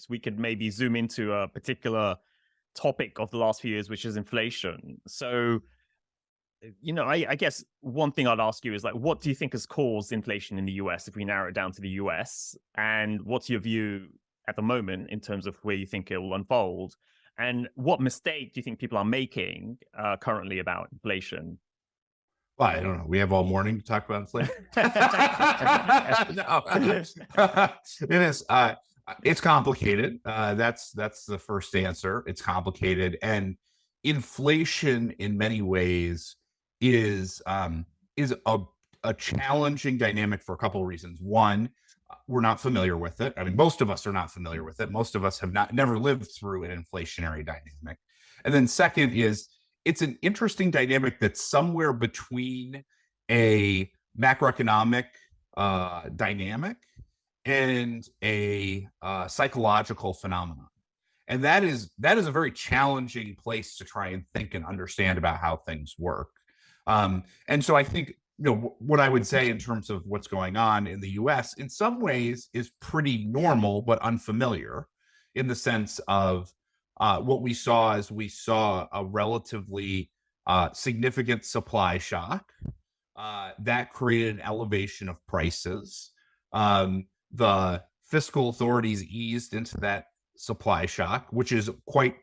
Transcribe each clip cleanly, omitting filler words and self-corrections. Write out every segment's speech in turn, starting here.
we could maybe zoom into a particular topic of the last few years, which is inflation. So, I guess one thing I'd ask you is like, what do you think has caused inflation in the US if we narrow it down to the US? And what's your view at the moment in terms of where you think it will unfold? And what mistake do you think people are making currently about inflation? Well, I don't know. We have all morning to talk about inflation. No. It is. It's complicated. That's the first answer. It's complicated, and inflation in many ways is a challenging dynamic for a couple of reasons. One, we're not familiar with it. I mean, most of us are not familiar with it. Most of us have never lived through an inflationary dynamic. And then second is it's an interesting dynamic that's somewhere between a macroeconomic dynamic and a psychological phenomenon. And that is a very challenging place to try and think and understand about how things work. And so I think what I would say in terms of what's going on in the US in some ways is pretty normal but unfamiliar, in the sense of what we saw is we saw a relatively significant supply shock that created an elevation of prices. The fiscal authorities eased into that supply shock, which is quite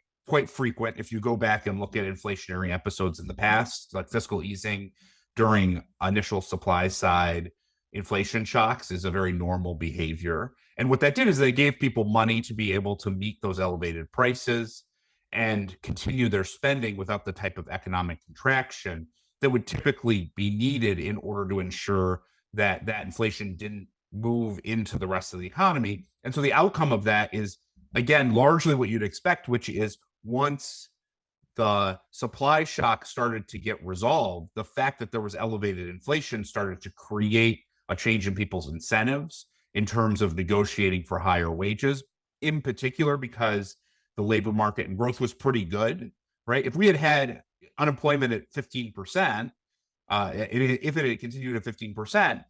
frequent. If you go back and look at inflationary episodes in the past, like fiscal easing during initial supply side inflation shocks is a very normal behavior. And what that did is they gave people money to be able to meet those elevated prices and continue their spending without the type of economic contraction that would typically be needed in order to ensure that inflation didn't move into the rest of the economy. And so the outcome of that is, again, largely what you'd expect, which is once the supply shock started to get resolved, the fact that there was elevated inflation started to create a change in people's incentives in terms of negotiating for higher wages, in particular because the labor market and growth was pretty good, right? If we had had unemployment at 15%, if it had continued at 15%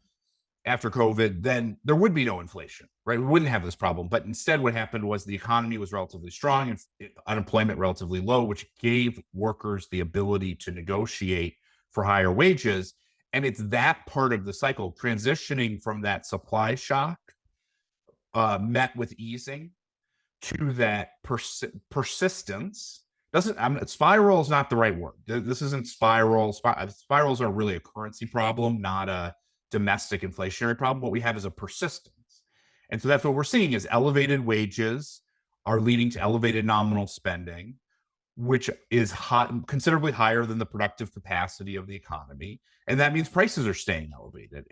after COVID, then there would be no inflation, right? We wouldn't have this problem. But instead, what happened was the economy was relatively strong and unemployment relatively low, which gave workers the ability to negotiate for higher wages. And it's that part of the cycle, transitioning from that supply shock met with easing to that persistence. Spiral is not the right word. This isn't spiral. Spirals are really a currency problem, not a domestic inflationary problem. What we have is a persistence. And so that's what we're seeing is elevated wages are leading to elevated nominal spending, which is considerably higher than the productive capacity of the economy. And that means prices are staying elevated.